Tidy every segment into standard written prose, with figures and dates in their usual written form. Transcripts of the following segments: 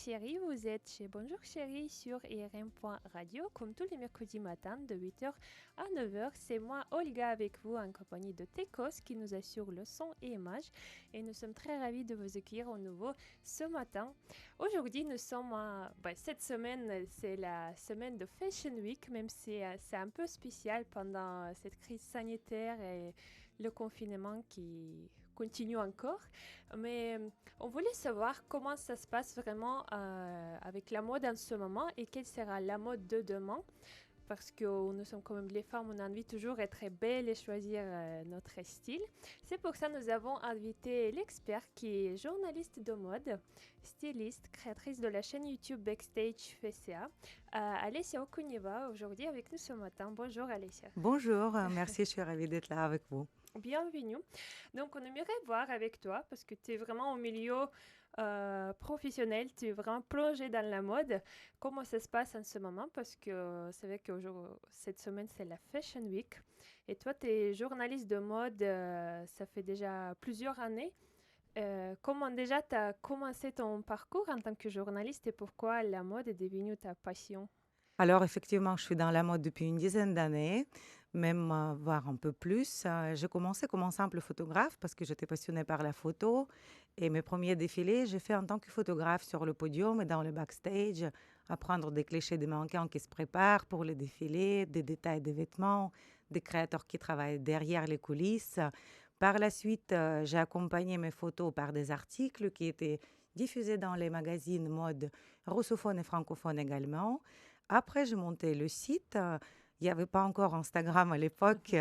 chérie, vous êtes chez Bonjour chérie sur IRM.radio comme tous les mercredis matins de 8h à 9h. C'est moi Olga avec vous en compagnie de Tekos qui nous assure le son et image et nous sommes très ravis de vous accueillir au nouveau ce matin. Aujourd'hui nous sommes cette semaine c'est la semaine de Fashion Week, même si c'est un peu spécial pendant cette crise sanitaire et le confinement qui continue encore. Mais on voulait savoir comment ça se passe vraiment avec la mode en ce moment et quelle sera la mode de demain. Parce que nous sommes quand même les femmes, on a envie toujours d'être belles et choisir notre style. C'est pour ça que nous avons invité l'expert qui est journaliste de mode, styliste, créatrice de la chaîne YouTube Backstage FCA, Alessia Okuniva, aujourd'hui avec nous ce matin. Bonjour Alessia. Bonjour, merci, je suis ravie d'être là avec vous. Bienvenue. Donc, on aimerait voir avec toi, parce que tu es vraiment au milieu professionnel, tu es vraiment plongé dans la mode, comment ça se passe en ce moment, parce que c'est vrai que cette semaine, c'est la Fashion Week. Et toi, tu es journaliste de mode, ça fait déjà plusieurs années. Comment déjà tu as commencé ton parcours en tant que journaliste et pourquoi la mode est devenue ta passion? Alors effectivement, je suis dans la mode depuis une dizaine d'années, même voire un peu plus. J'ai commencé comme un simple photographe parce que j'étais passionnée par la photo et mes premiers défilés, j'ai fait en tant que photographe sur le podium et dans le backstage, à prendre des clichés des mannequins qui se préparent pour les défilés, des détails des vêtements, des créateurs qui travaillent derrière les coulisses. Par la suite, j'ai accompagné mes photos par des articles qui étaient diffusés dans les magazines mode russophones et francophones également. Après, j'ai monté le site. Il n'y avait pas encore Instagram à l'époque.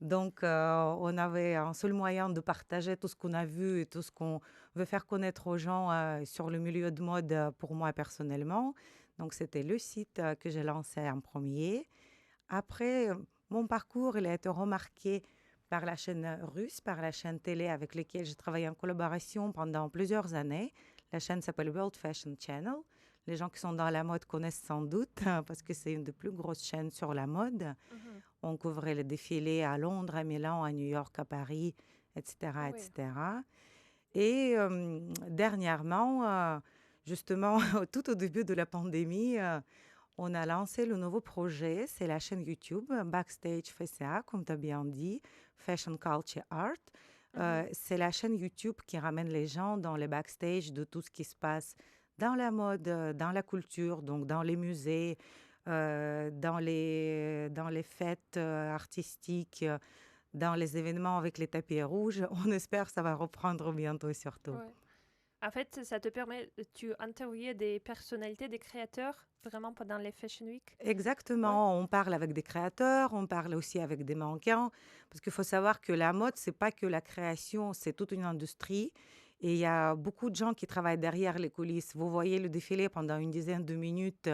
Donc, on avait un seul moyen de partager tout ce qu'on a vu et tout ce qu'on veut faire connaître aux gens sur le milieu de mode pour moi personnellement. Donc, c'était le site que j'ai lancé en premier. Après, mon parcours, il a été remarqué par la chaîne russe, par la chaîne télé avec laquelle j'ai travaillé en collaboration pendant plusieurs années. La chaîne s'appelle World Fashion Channel. Les gens qui sont dans la mode connaissent sans doute parce que c'est une des plus grosses chaînes sur la mode. Mhm. On couvrait les défilés à Londres, à Milan, à New York, à Paris, etc., Ah oui. etc. Et dernièrement, justement, tout au début de la pandémie, on a lancé le nouveau projet, c'est la chaîne YouTube Backstage FCA, comme tu as bien dit, Fashion Culture Art. Mhm. C'est la chaîne YouTube qui ramène les gens dans les backstage de tout ce qui se passe dans la mode, dans la culture, donc dans les musées, dans les fêtes artistiques, dans les événements avec les tapis rouges. On espère que ça va reprendre bientôt surtout. Ouais. En fait, ça te permet, tu interviewer des personnalités, des créateurs, vraiment pendant les Fashion Week. Ouais. Exactement, on parle avec des créateurs, on parle aussi avec des mannequins, parce qu'il faut savoir que la mode, c'est pas que la création, c'est toute une industrie. Et il y a beaucoup de gens qui travaillent derrière les coulisses. Vous voyez le défilé pendant une dizaine de minutes,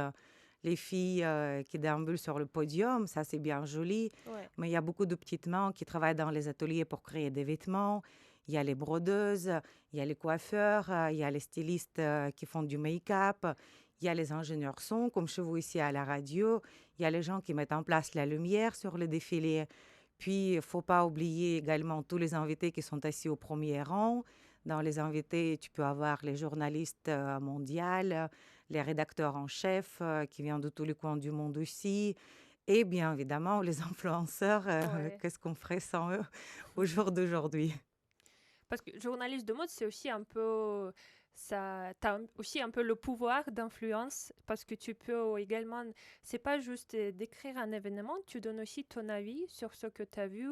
les filles qui déambulent sur le podium, ça c'est bien joli. Ouais. Mais il y a beaucoup de petites mains qui travaillent dans les ateliers pour créer des vêtements. Il y a les brodeuses, il y a les coiffeurs, il y a les stylistes qui font du make-up. Il y a les ingénieurs son, comme chez vous ici à la radio. Il y a les gens qui mettent en place la lumière sur le défilé. Puis, il ne faut pas oublier également tous les invités qui sont assis au premier rang. Dans les invités, tu peux avoir les journalistes mondiaux, les rédacteurs en chef qui viennent de tous les coins du monde aussi. Et bien évidemment, les influenceurs, Ouais. qu'est-ce qu'on ferait sans eux au jour d'aujourd'hui? Parce que journaliste de mode, c'est aussi un peu, ça, t'as aussi un peu le pouvoir d'influence parce que tu peux également, c'est pas juste décrire un événement, tu donnes aussi ton avis sur ce que tu as vu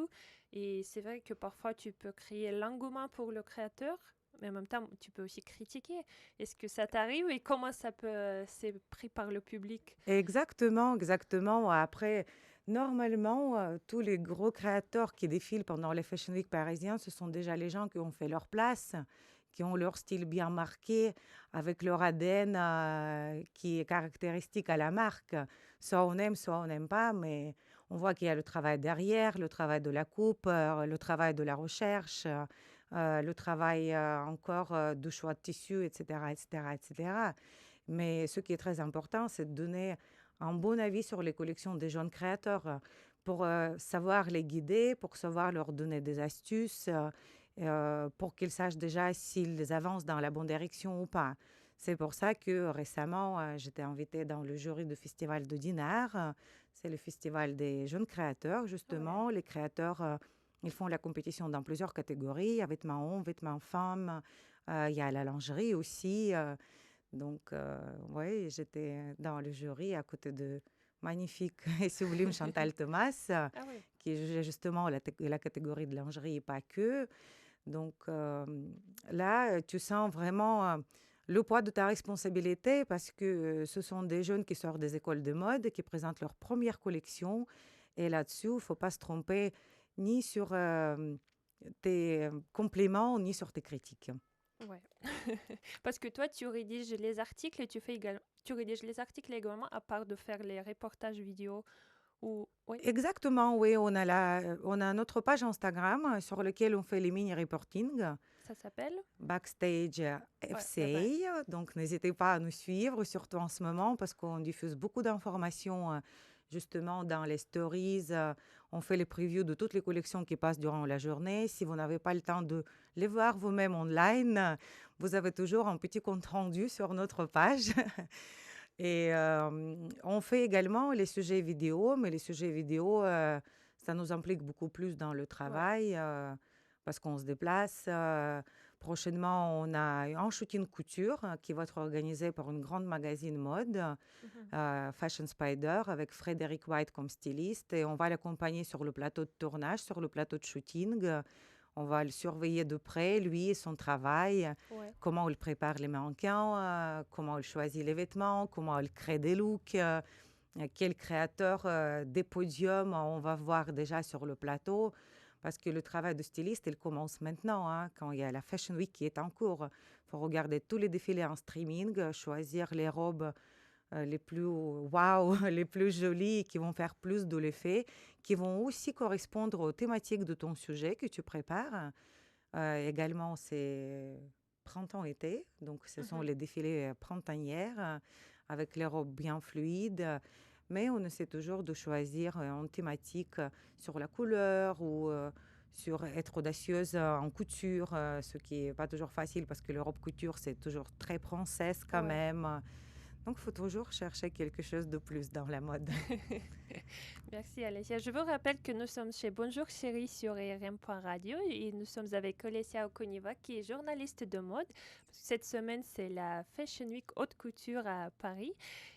et c'est vrai que parfois tu peux créer l'engouement pour le créateur. Mais en même temps, tu peux aussi critiquer. Est-ce que ça t'arrive et comment ça peut, c'est pris par le public? Exactement, exactement. Après, normalement, tous les gros créateurs qui défilent pendant les Fashion Week parisiens, ce sont déjà les gens qui ont fait leur place, qui ont leur style bien marqué, avec leur ADN qui est caractéristique à la marque. Soit on n'aime pas, mais on voit qu'il y a le travail derrière, le travail de la coupe, le travail de la recherche, le travail encore de choix de tissu, etc., etc., etc. Mais ce qui est très important, c'est de donner un bon avis sur les collections des jeunes créateurs pour savoir les guider, pour savoir leur donner des astuces, pour qu'ils sachent déjà s'ils avancent dans la bonne direction ou pas. C'est pour ça que récemment, j'étais invitée dans le jury du festival de Dinard. C'est le festival des jeunes créateurs, Ouais. justement. Les créateurs, ils font la compétition dans plusieurs catégories. Il y a vêtements hommes, vêtements femmes. Il y a la lingerie aussi. Donc, oui, j'étais dans le jury à côté de magnifique et sublime Chantal Thomas, Ah oui. qui jugeait justement la catégorie de lingerie et pas que. Donc là, tu sens vraiment le poids de ta responsabilité parce que ce sont des jeunes qui sortent des écoles de mode, qui présentent leur première collection. Et là-dessus, il ne faut pas se tromper ni sur tes compliments, ni sur tes critiques. Ouais. Parce que toi, tu rédiges les articles et tu rédiges les articles également, à part de faire les reportages vidéo ou... Oui, Exactement, oui, on a notre page Instagram sur laquelle on fait les mini-reporting. ça s'appelle? Backstage Ouais, ouais. FCA. Donc, n'hésitez pas à nous suivre, surtout en ce moment, parce qu'on diffuse beaucoup d'informations justement dans les stories. On fait les previews de toutes les collections qui passent durant la journée. Si vous n'avez pas le temps de les voir vous-même online, vous avez toujours un petit compte rendu sur notre page. Et on fait également les sujets vidéo, mais les sujets vidéo, ça nous implique beaucoup plus dans le Ouais. travail parce qu'on se déplace. Prochainement, on a un shooting couture qui va être organisé par une grande magazine mode, Mhm. Fashion Spider, avec Frédéric White comme styliste. Et on va l'accompagner sur le plateau de tournage, sur le plateau de shooting. On va le surveiller de près, lui et son travail, Ouais. comment il prépare les mannequins, comment il choisit les vêtements, comment il crée des looks, quel créateur des podiums on va voir déjà sur le plateau. Parce que le travail de styliste, il commence maintenant, hein, quand il y a la Fashion Week qui est en cours. Il faut regarder tous les défilés en streaming, choisir les robes les plus waouh, les plus jolies, qui vont faire plus de l'effet, qui vont aussi correspondre aux thématiques de ton sujet que tu prépares. Également, c'est printemps-été, donc ce sont Mhm. les défilés printanières avec les robes bien fluides. Mais on essaie toujours de choisir une thématique sur la couleur ou sur être audacieuse en couture, ce qui n'est pas toujours facile parce que l'Europe couture, c'est toujours très princesse quand Ouais. même. Donc, il faut toujours chercher quelque chose de plus dans la mode. Merci Alessia. Je vous rappelle que nous sommes chez Bonjour Chérie sur ERM.radio et nous sommes avec Alessia Okoniva qui est journaliste de mode. Cette semaine, c'est la Fashion Week Haute Couture à Paris.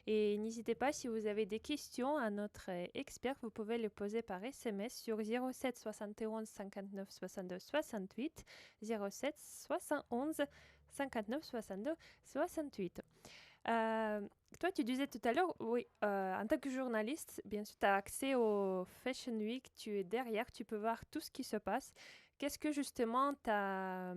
Et n'hésitez pas, si vous avez des questions à notre expert, vous pouvez les poser par SMS sur 07 71 59 62 68, 07 71 59 62 68. Euh, Toi, tu disais tout à l'heure, oui, en tant que journaliste, bien sûr, tu as accès au Fashion Week, tu es derrière, tu peux voir tout ce qui se passe. Qu'est-ce que justement t'a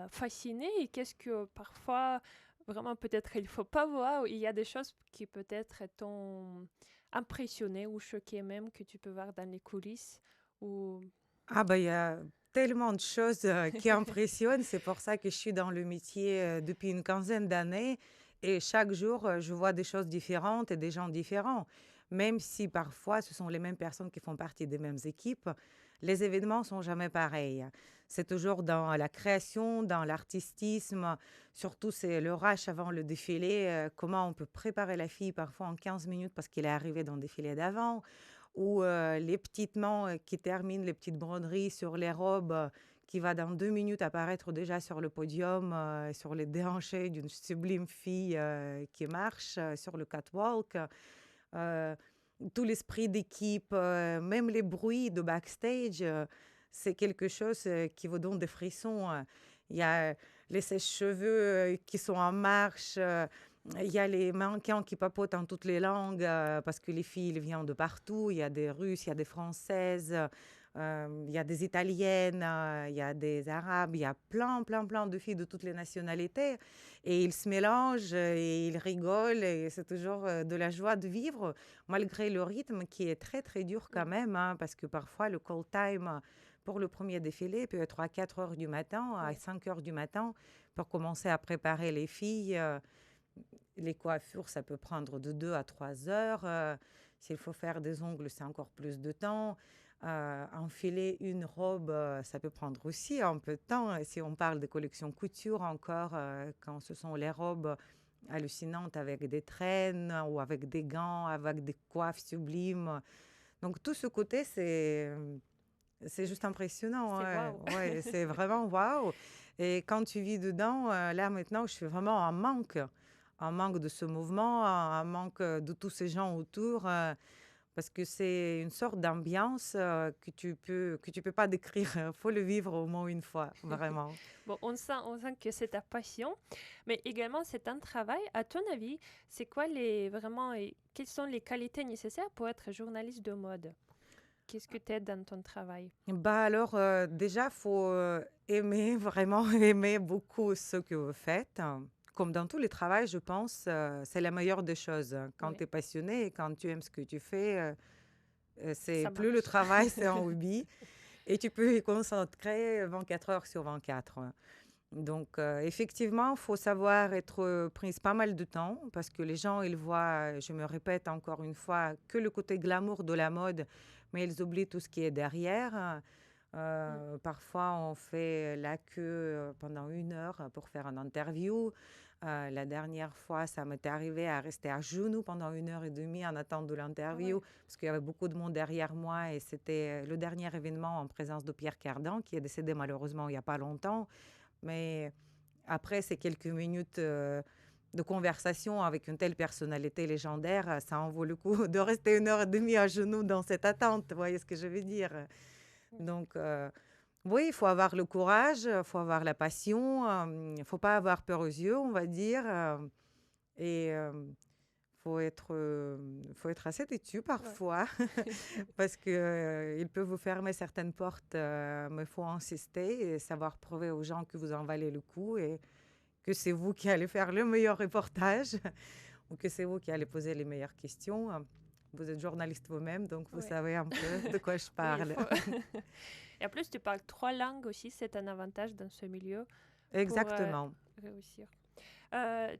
fasciné et qu'est-ce que parfois, vraiment, peut-être il faut pas voir, ou il y a des choses qui peut-être t'ont impressionné ou choqué même, que tu peux voir dans les coulisses ou... Ah bah, il y a tellement de choses qui impressionnent. C'est pour ça que je suis dans le métier depuis une quinzaine d'années. Et chaque jour, je vois des choses différentes et des gens différents. Même si parfois, ce sont les mêmes personnes qui font partie des mêmes équipes, les événements sont jamais pareils. C'est toujours dans la création, dans l'artistisme. Surtout, c'est le rush avant le défilé. Comment on peut préparer la fille parfois en 15 minutes parce qu'il est arrivé dans le défilé d'avant ou les petites mains qui terminent les petites broderies sur les robes qui va dans 2 minutes apparaître déjà sur le podium, sur les déhanchés d'une sublime fille qui marche sur le catwalk. Euh, Tout l'esprit d'équipe, même les bruits de backstage, c'est quelque chose qui vous donne des frissons. Il y a les sèche-cheveux qui sont en marche. Il y a les mannequins qui papotent en toutes les langues parce que les filles viennent de partout. Il y a des Russes, il y a des Françaises, il y a des Italiennes, il y a des Arabes. Il y a plein, plein, plein de filles de toutes les nationalités. Et ils se mélangent et ils rigolent. Et c'est toujours de la joie de vivre, malgré le rythme qui est très, très dur quand Mhm. même. Hein, parce que parfois, le call time pour le premier défilé peut être à 4 heures du matin, à Ouais. 5 heures du matin, pour commencer à préparer les filles. Les coiffures, ça peut prendre de 2 à 3 heures. S'il faut faire des ongles, c'est encore plus de temps. Enfiler une robe, ça peut prendre aussi un peu de temps. Et si on parle de collection couture encore, quand ce sont les robes hallucinantes avec des traînes ou avec des gants, avec des coiffes sublimes. Donc tout ce côté, c'est juste impressionnant. C'est Ouais, waouh. ouais, c'est vraiment waouh. Et quand tu vis dedans, là maintenant, je suis vraiment en manque de ce mouvement, en manque de tous ces gens autour. Parce que c'est une sorte d'ambiance que tu peux pas décrire. Il faut le vivre au moins une fois, vraiment. Bon, on sent que c'est ta passion, mais également c'est un travail. À ton avis, c'est quoi quelles sont les qualités nécessaires pour être journaliste de mode? Qu'est-ce que tu aides dans ton travail? Bah alors, déjà, faut aimer, vraiment aimer beaucoup ce que vous faites. Comme dans tous les travails, je pense, c'est la meilleure des choses. Quand Oui, tu es passionné et quand tu aimes ce que tu fais, c'est ça plus le marche. travail, c'est un hobby. Et tu peux y concentrer 24 heures sur 24. Donc, effectivement, il faut savoir être prise pas mal de temps parce que les gens, ils voient, je me répète encore une fois, que le côté glamour de la mode, mais ils oublient tout ce qui est derrière. Mm. Parfois, on fait la queue pendant 1 heure pour faire une interview. La dernière fois, ça m'était arrivé à rester à genoux pendant 1 heure et demie en attendant de Ah ouais. l'interview parce qu'il y avait beaucoup de monde derrière moi et c'était le dernier événement en présence de Pierre Cardin qui est décédé malheureusement il n'y a pas longtemps. Mais après ces quelques minutes de conversation avec une telle personnalité légendaire, ça en vaut le coup de rester 1 heure et demie à genoux dans cette attente. Vous voyez ce que je veux dire? Mm. Donc, oui, il faut avoir le courage, il faut avoir la passion, il ne faut pas avoir peur aux yeux, on va dire. Et faut être assez têtu Ouais. parfois parce que il peut vous fermer certaines portes, mais il faut insister et savoir prouver aux gens que vous en valez le coup et que c'est vous qui allez faire le meilleur reportage ou que c'est vous qui allez poser les meilleures questions. Vous êtes journaliste vous-même, donc vous Ouais. savez un peu de quoi je Oui, il parle. faut. Et en plus, tu parles 3 langues aussi, c'est un avantage dans ce milieu pour Exactement. réussir.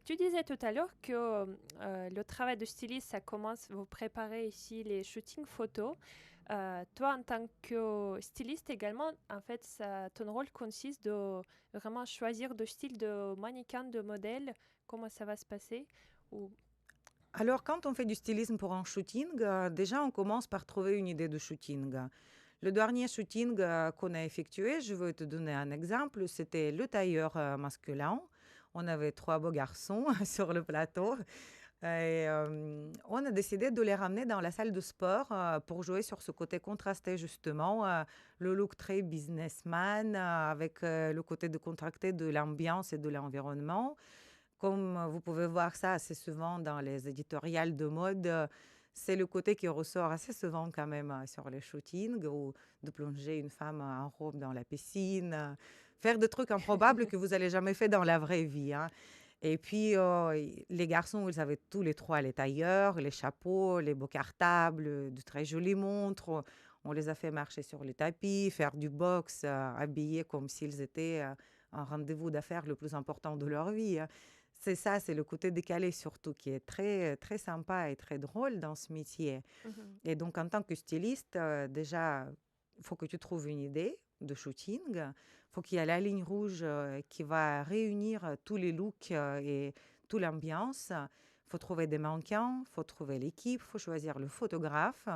Tu disais tout à l'heure que le travail de styliste, ça commence, vous préparez ici les shootings photos. Toi, en tant que styliste également, en fait, ton rôle consiste de vraiment choisir le style de mannequin, de modèle, comment ça va se passer. Ou... Alors, quand on fait du stylisme pour un shooting, déjà, on commence par trouver une idée de shooting. Le dernier shooting qu'on a effectué, je veux te donner un exemple, c'était le tailleur masculin. On avait 3 beaux garçons sur le plateau et on a décidé de les ramener dans la salle de sport pour jouer sur ce côté contrasté justement, le look très businessman avec le côté décontracté de l'ambiance et de l'environnement. Comme vous pouvez voir ça assez souvent dans les éditoriales de mode, c'est le côté qui ressort assez souvent quand même sur les shootings ou de plonger une femme en robe dans la piscine, faire des trucs improbables que vous n'allez jamais fait dans la vraie vie, hein. Et puis, les garçons, ils avaient tous les trois les tailleurs, les chapeaux, les beaux cartables, de très jolies montres. On les a fait marcher sur les tapis, faire du boxe, habillés comme s'ils étaient un rendez-vous d'affaires le plus important de leur vie, hein. C'est ça, c'est le côté décalé surtout qui est très, très sympa et très drôle dans ce métier. Mhm. Et donc, en tant que styliste, déjà, il faut que tu trouves une idée de shooting. Il faut qu'il y ait la ligne rouge qui va réunir tous les looks et toute l'ambiance. Il faut trouver des mannequins, il faut trouver l'équipe, il faut choisir le photographe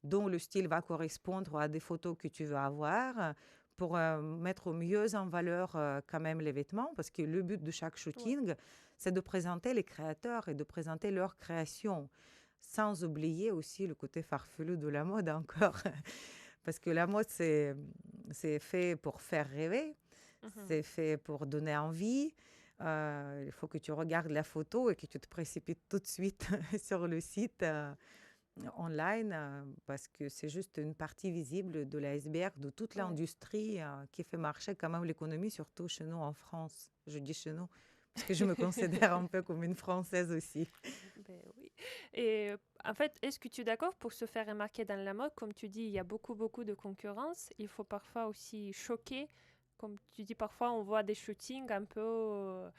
dont le style va correspondre à des photos que tu veux avoir pour mettre au mieux en valeur quand même les vêtements, parce que le but de chaque Ouais. shooting, c'est de présenter les créateurs et de présenter leur création, sans oublier aussi le côté farfelu de la mode encore. Parce que la mode, c'est fait pour faire rêver, Mhm. c'est fait pour donner envie. Il faut que tu regardes la photo et que tu te précipites tout de suite sur le site online parce que c'est juste une partie visible de l'iceberg de toute Ouais. l'industrie qui fait marcher quand même l'économie, surtout chez nous en France. Je dis chez nous parce que je me considère un peu comme une Française aussi. Ben oui. Et en fait, est-ce que tu es d'accord pour se faire remarquer dans la mode? Comme tu dis, il y a beaucoup, beaucoup de concurrence. Il faut parfois aussi choquer. Comme tu dis, parfois on voit des shootings un peu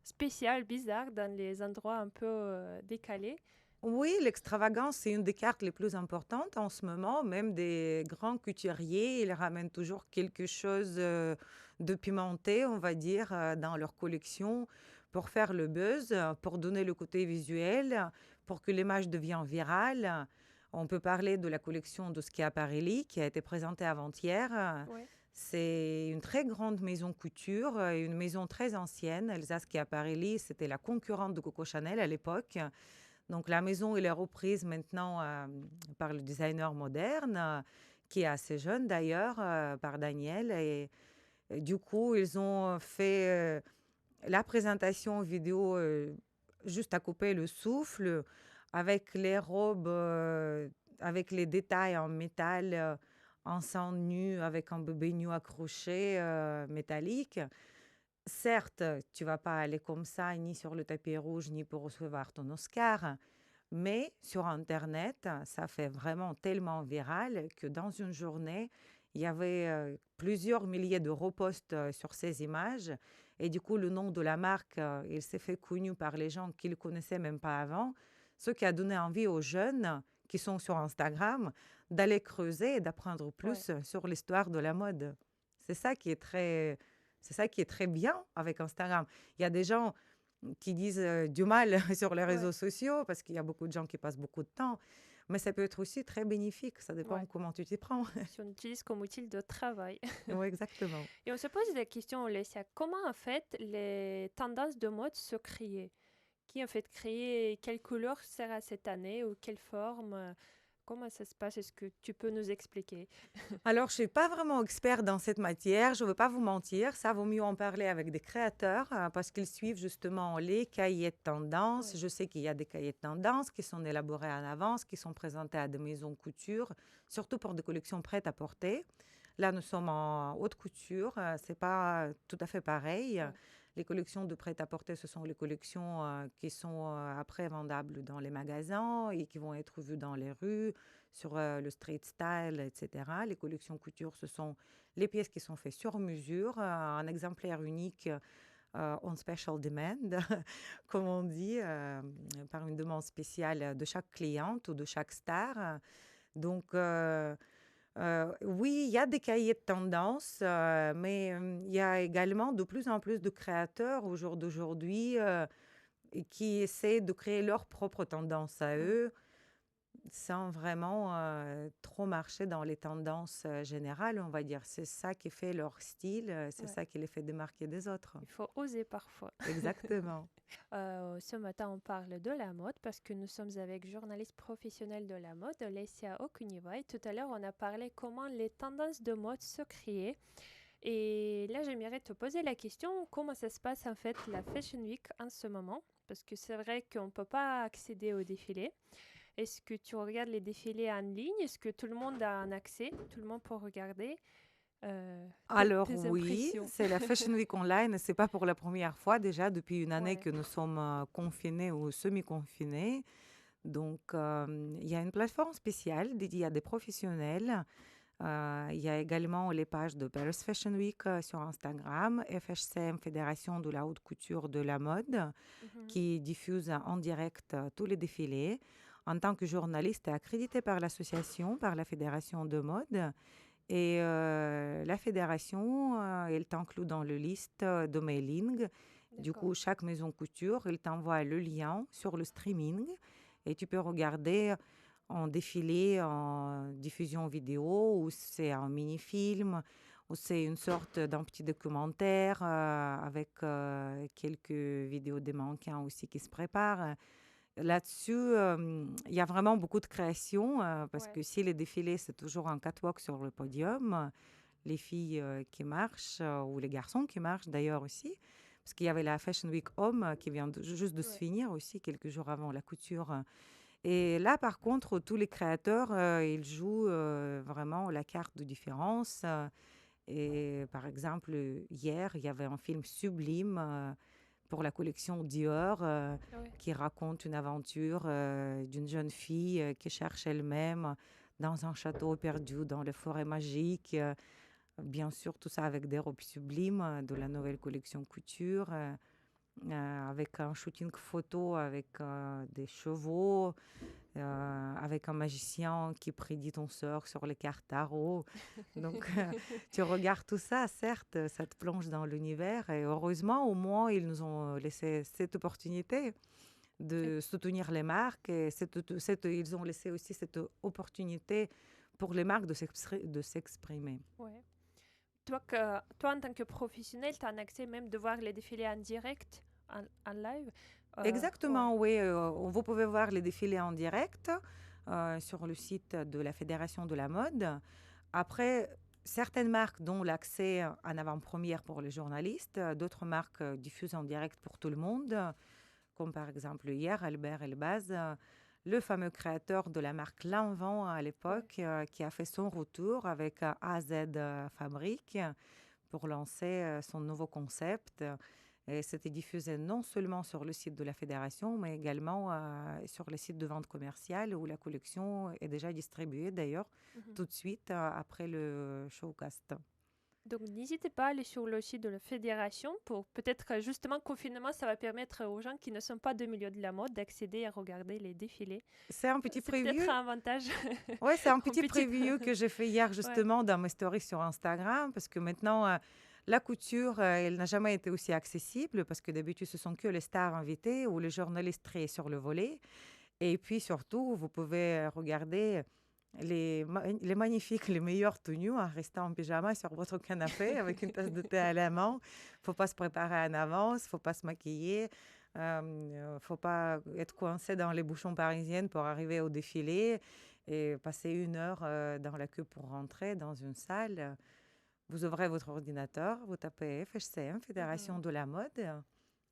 spéciaux, bizarres, dans les endroits un peu décalés. Oui, l'extravagance, c'est une des cartes les plus importantes en ce moment. Même des grands couturiers, ils ramènent toujours quelque chose de pimenté, on va dire, dans leur collection pour faire le buzz, pour donner le côté visuel, pour que l'image devienne virale. On peut parler de la collection de Schiaparelli qui a été présentée avant-hier. Ouais. C'est une très grande maison couture, une maison très ancienne. Elsa Schiaparelli, c'était la concurrente de Coco Chanel à l'époque. Donc la maison, elle est reprise maintenant par le designer moderne, qui est assez jeune d'ailleurs, par Daniel. Et du coup, ils ont fait la présentation vidéo juste à couper le souffle, avec les robes, avec les détails en métal, en sang nu, avec un bébé nu accroché, métallique. Certes, tu vas pas aller comme ça, ni sur le tapis rouge, ni pour recevoir ton Oscar, mais sur Internet, ça fait vraiment tellement viral que dans une journée, il y avait plusieurs milliers de reposts sur ces images. Et du coup, le nom de la marque, il s'est fait connu par les gens qui ne le connaissaient même pas avant, ce qui a donné envie aux jeunes qui sont sur Instagram d'aller creuser et d'apprendre Ouais. plus sur l'histoire de la mode. C'est ça qui est très, c'est ça qui est très bien avec Instagram. Il y a des gens qui disent du mal sur les Ouais. réseaux sociaux parce qu'il y a beaucoup de gens qui passent beaucoup de temps, mais ça peut être aussi très bénéfique. Ça dépend Ouais. comment tu t'y prends. Si on utilise comme outil de travail. Oui, exactement. Et on se pose la question, Olesya, comment en fait les tendances de mode se créent? Qui en fait créer quelle couleur sera cette année ou quelle forme? Comment ça se passe? Est-ce que tu peux nous expliquer? Alors, je ne suis pas vraiment expert dans cette matière, je ne veux pas vous mentir. Ça vaut mieux en parler avec des créateurs parce qu'ils suivent justement les cahiers de tendance. Ouais. Je sais qu'il y a des cahiers de tendance qui sont élaborés en avance, qui sont présentés à des maisons couture, surtout pour des collections prêtes à porter. Là, nous sommes en haute couture, c'est pas tout à fait pareil. Ouais. Les collections de prêt-à-porter, ce sont les collections qui sont après vendables dans les magasins et qui vont être vues dans les rues, sur le street style, etc. Les collections couture, ce sont les pièces qui sont faites sur mesure, un exemplaire unique on special demand, comme on dit, par une demande spéciale de chaque cliente ou de chaque star. Donc, oui, il y a des cahiers de tendance, mais il y a également de plus en plus de créateurs au jour d'aujourd'hui et qui essaient de créer leur propre tendance à Ouais. eux sans vraiment trop marcher dans les tendances générales, on va dire. C'est ça qui fait leur style, c'est Ouais. ça qui les fait démarquer des autres. Il faut oser parfois. Exactement. Ce matin, on parle de la mode parce que nous sommes avec journaliste professionnelle de la mode, Lesia Okuniwai. Tout à l'heure, on a parlé comment les tendances de mode se créaient. Et là, j'aimerais te poser la question, comment ça se passe en fait la Fashion Week en ce moment? Parce que c'est vrai qu'on ne peut pas accéder au défilé. Est-ce que tu regardes les défilés en ligne? Est-ce que tout le monde a un accès? Tout le monde peut regarder? Alors Tes oui, impressions? c'est la Fashion Week Online, c'est pas pour la première fois déjà depuis une année Ouais. que nous sommes confinés ou semi-confinés. Donc il y a une plateforme spéciale dédiée à des professionnels. Il y a également les pages de Paris Fashion Week sur Instagram, FHCM, Fédération de la haute couture de la mode, Mhm. qui diffuse en direct tous les défilés. En tant que journaliste accrédité par l'association, par la Fédération de mode, et la fédération, elle t'inclut dans le liste de mailing. Du D'accord. coup, chaque maison couture, elle t'envoie le lien sur le streaming et tu peux regarder en défilé, en diffusion vidéo, ou c'est un mini-film, ou c'est une sorte d'un petit documentaire avec quelques vidéos des mannequins aussi qui se préparent. Là-dessus, il y a vraiment beaucoup de création parce Ouais. que si les défilés, c'est toujours un catwalk sur le podium, les filles qui marchent ou les garçons qui marchent d'ailleurs aussi, parce qu'il y avait la Fashion Week Homme qui vient juste de se Ouais. finir aussi quelques jours avant la couture. Et là, par contre, tous les créateurs, ils jouent vraiment la carte de différence. Et par exemple, hier, il y avait un film sublime pour la collection Dior Ouais. qui raconte une aventure d'une jeune fille qui cherche elle-même dans un château perdu dans les forêts magiques. Bien sûr, tout ça avec des robes sublimes de la nouvelle collection couture. avec un shooting photo avec des chevaux, avec un magicien qui prédit ton sort sur les cartes tarot. Donc, tu regardes tout ça, certes, ça te plonge dans l'univers. Et heureusement, au moins, ils nous ont laissé cette opportunité Et- de soutenir les marques. Et ils ont laissé aussi cette opportunité pour les marques de s'exprimer. ouais. Toi, en tant que professionnel, tu as un accès même de voir les défilés en direct, en live. Ouais, Exactement, oui. Vous pouvez voir les défilés en direct sur le site de la Fédération de la mode. Après, certaines marques dont l'accès en avant-première pour les journalistes, d'autres marques diffusent en direct pour tout le monde, comme par exemple hier, Albert Elbaz, le fameux créateur de la marque Lanvin à ouais. l'époque, qui a fait son retour avec AZ Fabrique pour lancer son nouveau concept. Et c'était diffusé non seulement sur le site de la fédération, mais également sur les sites de vente commerciale où la collection est déjà distribuée d'ailleurs Mhm. tout de suite après le showcast. Donc, n'hésitez pas à aller sur le site de la fédération pour peut-être justement confinement, ça va permettre aux gens qui ne sont pas de milieu de la mode d'accéder à regarder les défilés. C'est un petit C'est peut-être preview. un avantage. Ouais, c'est un Un petit petit. preview que j'ai fait hier Ouais. justement dans mes stories sur Instagram parce que maintenant la couture, elle n'a jamais été aussi accessible parce que d'habitude ce sont que les stars invitées ou les journalistes très sur le volet. Et puis surtout, vous pouvez regarder les magnifiques, les meilleures tenues en restant en pyjama sur votre canapé avec une tasse de thé à la main. Faut pas se préparer en avance, faut pas se maquiller, faut pas être coincé dans les bouchons parisiennes pour arriver au défilé et passer 1 heure dans la queue pour rentrer dans une salle. Vous ouvrez votre ordinateur, vous tapez FHCM, Fédération Mhm. de la mode,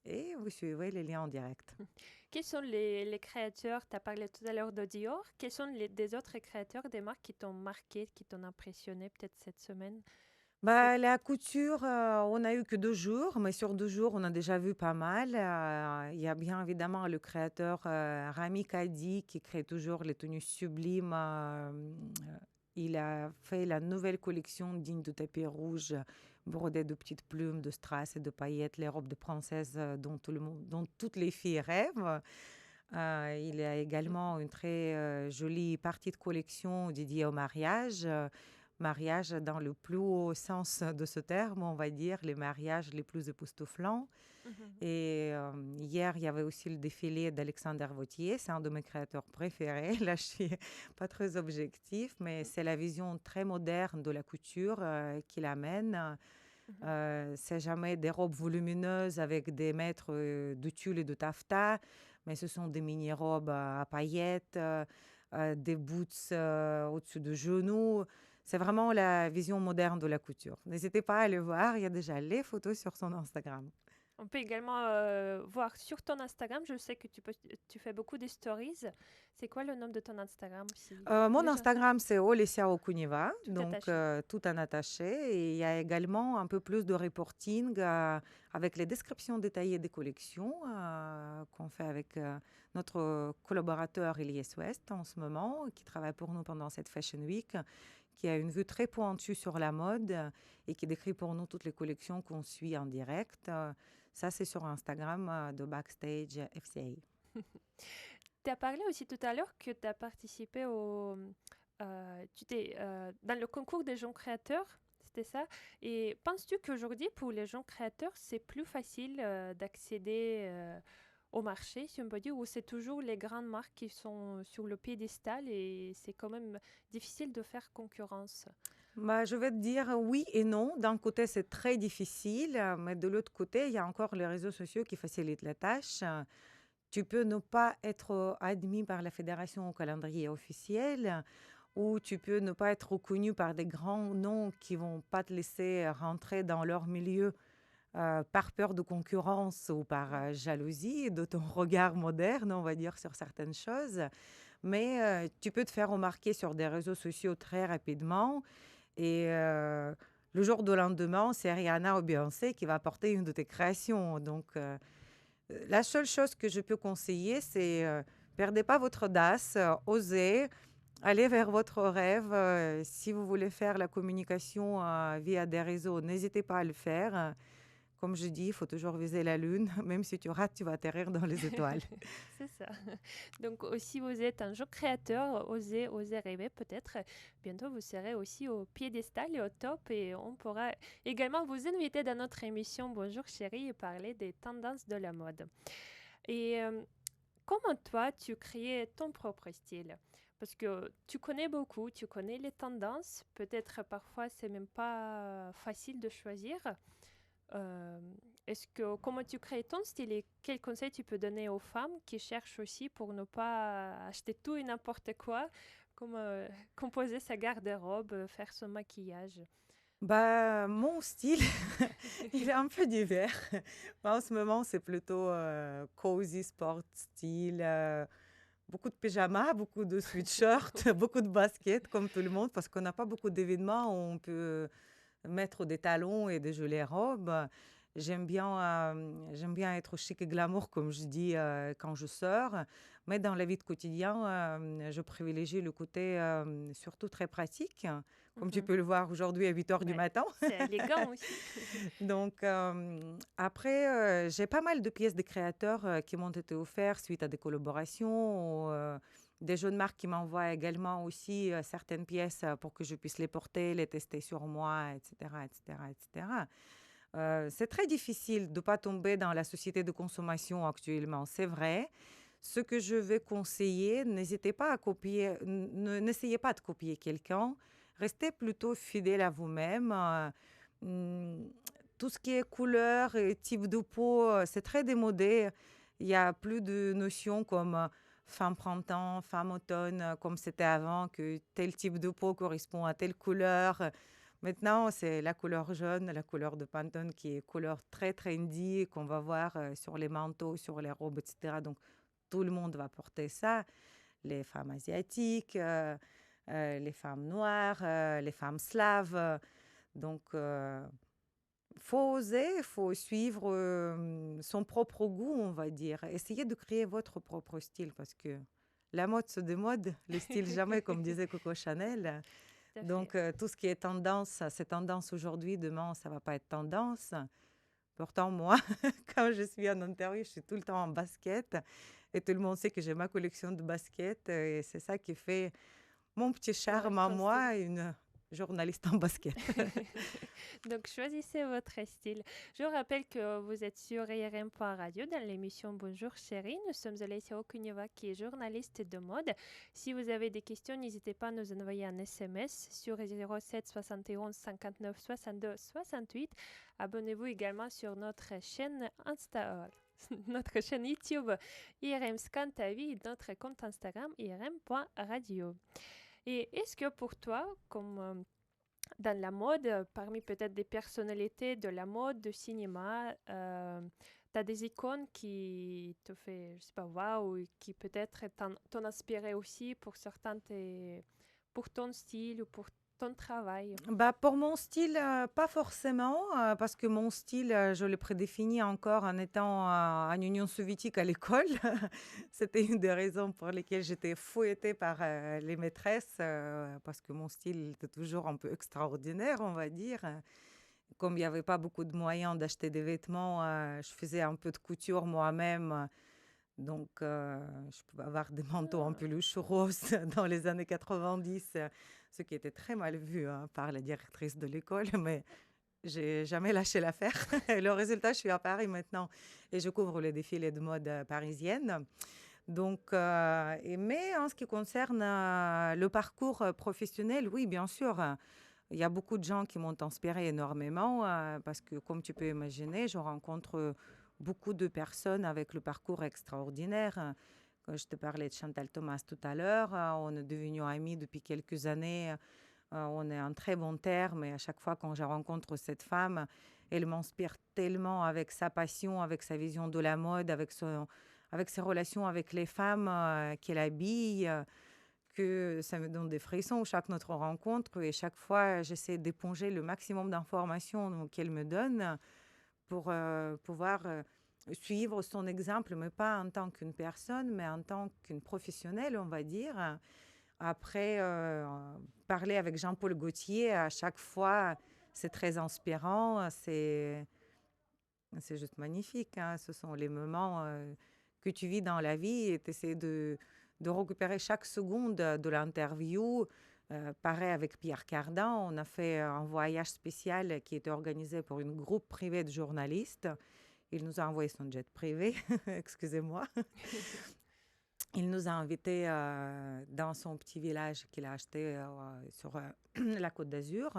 et vous suivez les liens en direct. Quels sont les créateurs, tu as parlé tout à l'heure de Dior, quels sont des autres créateurs, des marques qui t'ont marqué, qui t'ont impressionné peut-être cette semaine? C'est Bah, la couture, on n'a eu que 2 jours, mais sur 2 jours, on a déjà vu pas mal. Il y a bien évidemment le créateur, Rami Kadi qui crée toujours les tenues sublimes. Il a fait la nouvelle collection digne de tapis rouge, brodée de petites plumes, de strass et de paillettes, les robes de princesse, dont toutes les filles rêvent. Il a également une très jolie partie de collection dédiée au mariage. Mariage dans le plus haut sens de ce terme, on va dire, les mariages les plus époustouflants. Mhm. Et hier, il y avait aussi le défilé d'Alexander Vauthier, c'est un de mes créateurs préférés. Là, je suis pas très objectif, mais c'est la vision très moderne de la couture qu'il amène. Mhm. C'est jamais des robes volumineuses avec des mètres de tulle et de taffetas, mais ce sont des mini-robes à paillettes, des boots au-dessus de genoux. C'est vraiment la vision moderne de la couture. N'hésitez pas à aller voir, il y a déjà les photos sur son Instagram. On peut également voir sur ton Instagram, je sais que tu fais beaucoup de stories. C'est quoi le nom de ton Instagram si Mon les gens Instagram, c'est Olesia Okuniva, tout donc attaché? tout en attaché. Et il y a également un peu plus de reporting avec les descriptions détaillées des collections qu'on fait avec notre collaborateur Elias West en ce moment, qui travaille pour nous pendant cette Fashion Week, qui a une vue très pointue sur la mode et qui décrit pour nous toutes les collections qu'on suit en direct. Ça, c'est sur Instagram de Backstage FCA. Tu as parlé aussi tout à l'heure que tu as participé dans le concours des jeunes créateurs, c'était ça? Et penses-tu qu'aujourd'hui, pour les jeunes créateurs, c'est plus facile d'accéder au marché, si on peut dire, ou c'est toujours les grandes marques qui sont sur le piédestal et c'est quand même difficile de faire concurrence? Bah, je vais te dire oui et non. D'un côté, c'est très difficile, mais de l'autre côté, il y a encore les réseaux sociaux qui facilitent la tâche. Tu peux ne pas être admis par la fédération au calendrier officiel, ou tu peux ne pas être reconnu par des grands noms qui vont pas te laisser rentrer dans leur milieu par peur de concurrence ou par Ouais. jalousie de ton regard moderne, on va dire, sur certaines choses. Mais tu peux te faire remarquer sur des réseaux sociaux très rapidement et le jour de lendemain, c'est Rihanna ou Beyoncé qui va porter une de tes créations. Donc, la seule chose que je peux conseiller, c'est perdez pas votre audace, osez, allez vers votre rêve. Si vous voulez faire la communication via des réseaux, n'hésitez pas à le faire. comme je dis, il faut toujours viser la lune. Même si tu rates, tu vas atterrir dans les étoiles. C'est ça. Donc aussi vous êtes un jeune créateur, osez rêver peut-être. Bientôt vous serez aussi au piédestal et au top et on pourra également vous inviter dans notre émission Bonjour chérie et parler des tendances de la mode. Et comment toi tu crées ton propre style? Parce que tu connais beaucoup, tu connais les tendances, peut-être parfois c'est même pas facile de choisir. Euh, comment tu crées ton style et quels conseils tu peux donner aux femmes qui cherchent aussi pour ne pas acheter tout et n'importe quoi, comme composer sa garde-robe, faire son maquillage. Bah, mon style, il est un peu divers. En ce moment, c'est plutôt cozy sport style, beaucoup de pyjamas, beaucoup de sweatshirts, beaucoup de baskets, comme tout le monde, parce qu'on n'a pas beaucoup d'événements où on peut mettre des talons et des jolies robes. J'aime bien être chic et glamour, comme je dis, quand je sors. Mais dans la vie de quotidien, je privilégie le côté surtout très pratique, comme tu Mhm. peux le voir aujourd'hui à 8 heures du Ouais, matin. c'est élégant aussi. Donc, après, j'ai pas mal de pièces des créateurs qui m'ont été offertes suite à des collaborations. Ou, des jeunes marques qui m'envoient également aussi certaines pièces pour que je puisse les porter, les tester sur moi, etc., etc., etc. C'est très difficile de ne pas tomber dans la société de consommation actuellement, c'est vrai. Ce que je vais conseiller, n'hésitez pas à copier, n'essayez pas de copier quelqu'un, restez plutôt fidèle à vous-même. Hum, Tout ce qui est couleur et type de peau, c'est très démodé. Il y a plus de notions comme femme printemps, femme automne, comme c'était avant, que tel type de peau correspond à telle couleur. Maintenant, c'est la couleur jaune, la couleur de Pantone qui est couleur très trendy, qu'on va voir sur les manteaux, sur les robes, etc. Donc, tout le monde va porter ça. Les femmes asiatiques, les femmes noires, les femmes slaves. Donc, faut oser, il faut suivre son propre goût, on va dire. Essayez de créer votre propre style parce que la mode se démode, le style jamais, comme disait Coco Chanel. Tout à fait. Donc, tout ce qui est tendance, c'est tendance aujourd'hui, demain, ça va pas être tendance. Pourtant, moi, quand je suis en interview, je suis tout le temps en basket et tout le monde sait que j'ai ma collection de baskets et c'est ça qui fait mon petit Ouais, charme à ton style. moi, une journaliste en basket. Donc, choisissez votre style. Je vous rappelle que vous êtes sur IRM.radio dans l'émission Bonjour chérie. Nous sommes Alessia Okuniova qui est journaliste de mode. Si vous avez des questions, n'hésitez pas à nous envoyer un SMS sur 07 71 59 62 68. Abonnez-vous également sur notre chaîne notre chaîne YouTube IRM Scan ta vie et notre compte Instagram IRM.radio. Et est-ce que pour toi, comme dans la mode, parmi peut-être des personnalités de la mode, de cinéma, tu as des icônes qui te fait, je sais pas, waouh, et qui peut-être t'ont inspiré aussi pour certains, pour ton style ou pour ton travail. Bah, pour mon style, pas forcément, parce que mon style, je le prédéfinis encore en étant en Union soviétique à l'école. C'était une des raisons pour lesquelles j'étais fouettée par les maîtresses, parce que mon style était toujours un peu extraordinaire, on va dire. Comme il n'y avait pas beaucoup de moyens d'acheter des vêtements, je faisais un peu de couture moi-même. Donc, je pouvais avoir des manteaux en Ah, peluche rose dans les années 90, ce qui était très mal vu hein, par la directrice de l'école, mais j'ai jamais lâché l'affaire. Et le résultat, je suis à Paris maintenant et je couvre les défilés de mode parisienne. Donc, mais en ce qui concerne le parcours professionnel, oui, bien sûr, il y a beaucoup de gens qui m'ont inspiré énormément parce que, comme tu peux imaginer, je rencontre beaucoup de personnes avec le parcours extraordinaire. Quand je te parlais de Chantal Thomas tout à l'heure, on est devenus amis depuis quelques années. On est en très bons termes et à chaque fois quand je rencontre cette femme, elle m'inspire tellement avec sa passion, avec sa vision de la mode, avec ses relations avec les femmes qu'elle habille, que ça me donne des frissons chaque notre rencontre et chaque fois j'essaie d'éponger le maximum d'informations qu'elle me donne pour pouvoir suivre son exemple, mais pas en tant qu'une personne, mais en tant qu'une professionnelle, on va dire. Après, parler avec Jean-Paul Gaultier, à chaque fois, c'est très inspirant. C'est juste magnifique, hein. Ce sont les moments que tu vis dans la vie et tu essaies de récupérer chaque seconde de l'interview. Pareil avec Pierre Cardin, on a fait un voyage spécial qui était organisé pour une groupe privée de journalistes. Il nous a envoyé son jet privé, excusez-moi. Il nous a invités dans son petit village qu'il a acheté sur la Côte d'Azur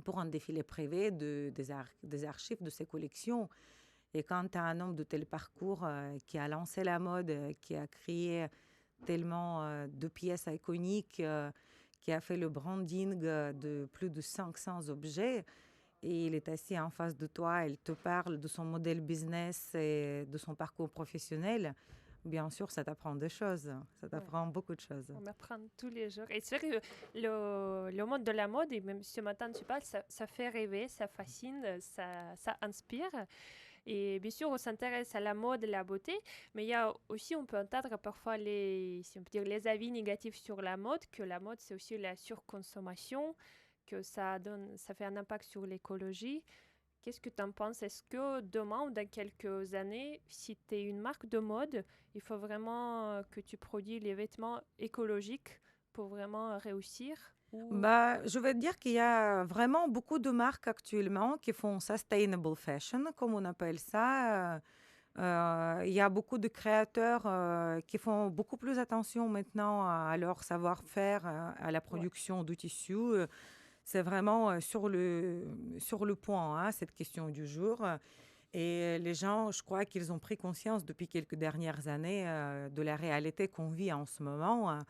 pour un défilé privé des archives de ses collections. Et quand tu as un homme de tel parcours qui a lancé la mode, qui a créé tellement de pièces iconiques, qui a fait le branding de plus de 500 objets, et il est assis en face de toi, il te parle de son modèle business et de son parcours professionnel, bien sûr, ça t'apprend des choses. Ça t'apprend beaucoup de choses. On apprend tous les jours. Et c'est vrai que le monde de la mode, et même ce matin tu parles, ça fait rêver, ça fascine, ça inspire. Et bien sûr, on s'intéresse à la mode et la beauté, mais il y a aussi, on peut entendre parfois si on peut dire, les avis négatifs sur la mode, que la mode, c'est aussi la surconsommation, que ça fait un impact sur l'écologie. Qu'est-ce que tu en penses? Est-ce que demain ou dans quelques années, si tu es une marque de mode, il faut vraiment que tu produis les vêtements écologiques pour vraiment réussir? Bah, je vais te dire qu'il y a vraiment beaucoup de marques actuellement qui font sustainable fashion, comme on appelle ça. Il y a beaucoup de créateurs qui font beaucoup plus attention maintenant à leur savoir-faire, à la Ouais. production de tissus. C'est vraiment sur le point, hein, cette question du jour. Et les gens, je crois qu'ils ont pris conscience depuis quelques dernières années de la réalité qu'on vit en ce moment, hein.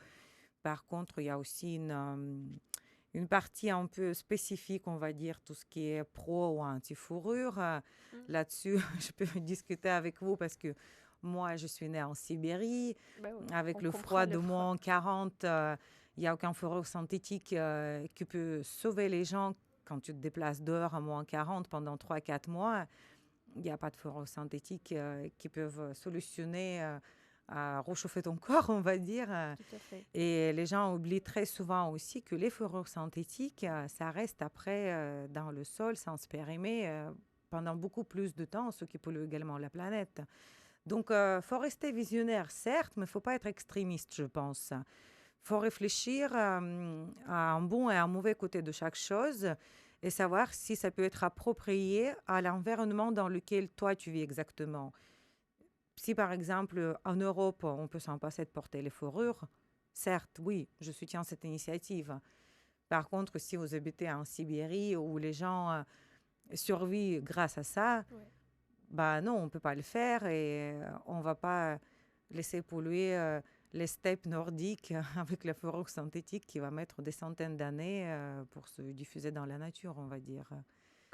Par contre, il y a aussi une partie un peu spécifique, on va dire, tout ce qui est pro ou anti-fourrure. Mm. Là-dessus, je peux discuter avec vous parce que moi, je suis née en Sibérie. Ben ouais, Avec on le comprend froid de le froid. moins 40, il n'y a aucun fourrure synthétique qui peut sauver les gens quand tu te déplaces dehors à moins 40 pendant 3 4 mois. Il n'y a pas de fourrure synthétique qui peuvent solutionner à réchauffer ton corps, on va dire. Tout à fait. Et les gens oublient très souvent aussi que les fourrures synthétiques, ça reste après dans le sol sans se périmer pendant beaucoup plus de temps, ce qui pollue également la planète. Donc, il faut rester visionnaire, certes, mais il ne faut pas être extrémiste, je pense. Il faut réfléchir à un bon et un mauvais côté de chaque chose et savoir si ça peut être approprié à l'environnement dans lequel toi tu vis exactement. Si par exemple en Europe on peut s'en passer de porter les fourrures, certes, oui, je soutiens cette initiative. Par contre, si vous habitez en Sibérie où les gens survivent grâce à ça, Ouais. bah non, on ne peut pas le faire et on ne va pas laisser polluer les steppes nordiques avec la fourrure synthétique qui va mettre des centaines d'années pour se diffuser dans la nature, on va dire.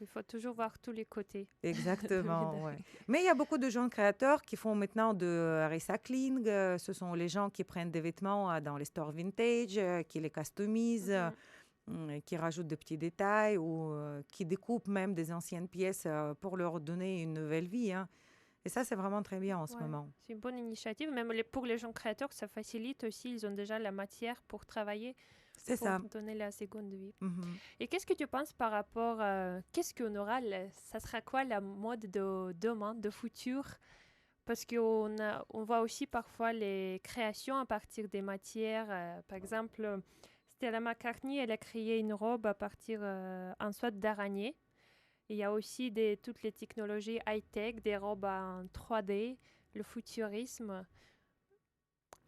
Il faut toujours voir tous les côtés de Exactement, ouais. médaille. Mais il y a beaucoup de jeunes créateurs qui font maintenant de recycling. Ce sont les gens qui prennent des vêtements dans les stores vintage, qui les customisent, Mhm. qui rajoutent des petits détails ou qui découpent même des anciennes pièces pour leur donner une nouvelle vie, hein. Et ça, c'est vraiment très bien en ce Ouais, moment. c'est une bonne initiative. Même pour les gens créateurs, ça facilite aussi. Ils ont déjà la matière pour travailler, C'est pour ça. donner la seconde vie. Mhm. Et qu'est-ce que tu penses par rapport à... Qu'est-ce qu'on aura, ça sera quoi la mode de demain, de futur? Parce on voit aussi parfois les créations à partir des matières. Par exemple, Stella McCartney, elle a créé une robe à partir en soie d'araignée. Il y a aussi toutes les technologies high-tech, des robes en 3D, le futurisme.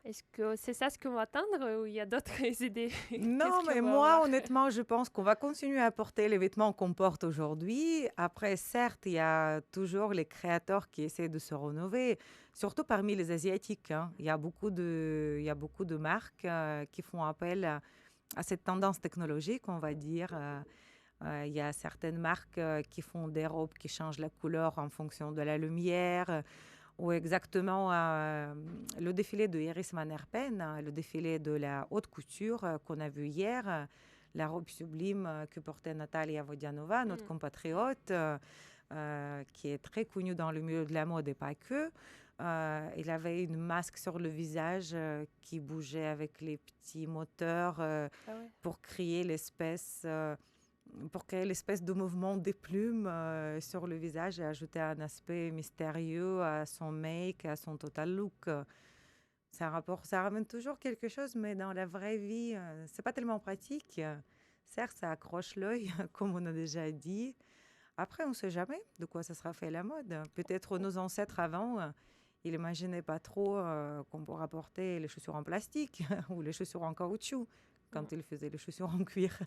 Est-ce que c'est ça ce qu'on va attendre ou il y a d'autres idées? Qu'est-ce Non, qu'on mais va moi, avoir? honnêtement, je pense qu'on va continuer à porter les vêtements qu'on porte aujourd'hui. Après, certes, il y a toujours les créateurs qui essaient de se renouveler, surtout parmi les Asiatiques, hein. Il y a beaucoup de marques qui font appel à cette tendance technologique, on va dire. Il y a certaines marques qui font des robes qui changent la couleur en fonction de la lumière. Ou exactement le défilé de Iris Van Herpen, le défilé de la haute couture qu'on a vu hier, la robe sublime que portait Natalia Vodianova, notre Mm. compatriote, qui est très connue dans le milieu de la mode et pas que. Il avait une masque sur le visage qui bougeait avec les petits moteurs Ah ouais. pour créer l'espèce pour créer l'espèce de mouvement des plumes sur le visage et ajouter un aspect mystérieux à son make, à son total look. Ça ramène toujours quelque chose, mais dans la vraie vie, c'est pas tellement pratique. Certes, ça accroche l'œil, comme on a déjà dit. Après, on ne sait jamais de quoi ça sera fait la mode. Peut-être nos ancêtres avant, ils n'imaginaient pas trop qu'on pourra porter les chaussures en plastique ou les chaussures en caoutchouc Mm. quand ils faisaient les chaussures en cuir.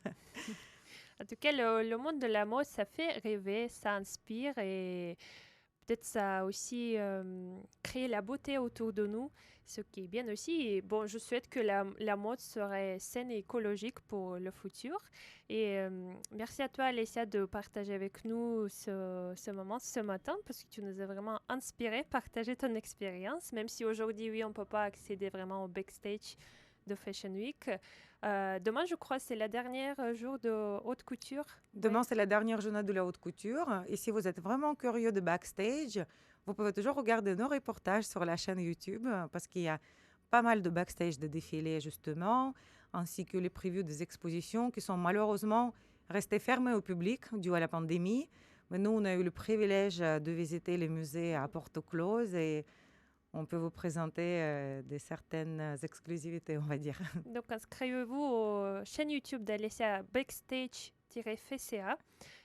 En tout cas, le monde de la mode, ça fait rêver, ça inspire et peut-être ça a aussi créé la beauté autour de nous, ce qui est bien aussi. Et bon, je souhaite que la mode serait saine et écologique pour le futur. Et merci à toi, Alessia, de partager avec nous ce moment ce matin, parce que tu nous as vraiment inspiré, partager ton expérience, même si aujourd'hui, oui, on ne peut pas accéder vraiment au backstage de Fashion Week. Demain, je crois, c'est la dernière jour de haute couture. Demain, c'est la dernière journée de la haute couture. Et si vous êtes vraiment curieux de backstage, vous pouvez toujours regarder nos reportages sur la chaîne YouTube parce qu'il y a pas mal de backstage de défilés, justement, ainsi que les previews des expositions qui sont malheureusement restées fermées au public dû à la pandémie. Mais nous, on a eu le privilège de visiter les musées à porte close et on peut vous présenter certaines exclusivités, on va dire. Donc, inscrivez-vous aux chaînes YouTube d'Alessia Backstage-FCA,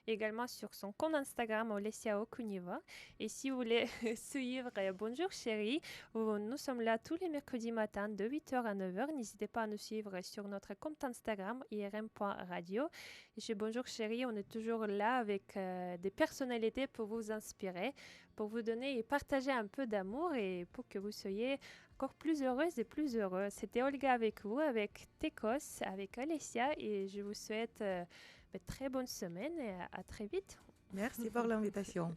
également sur son compte Instagram Alessia Okuniva. Et si vous voulez suivre Bonjour Chérie, nous sommes là tous les mercredis matins de 8h à 9h. N'hésitez pas à nous suivre sur notre compte Instagram irm.radio. Et chez Bonjour Chérie, on est toujours là avec des personnalités pour vous inspirer, pour vous donner et partager un peu d'amour et pour que vous soyez encore plus heureuse et plus heureux. C'était Olga avec vous, avec Tekos, avec Alessia et je vous souhaite une très bonne semaine et à très vite. Merci pour l'invitation.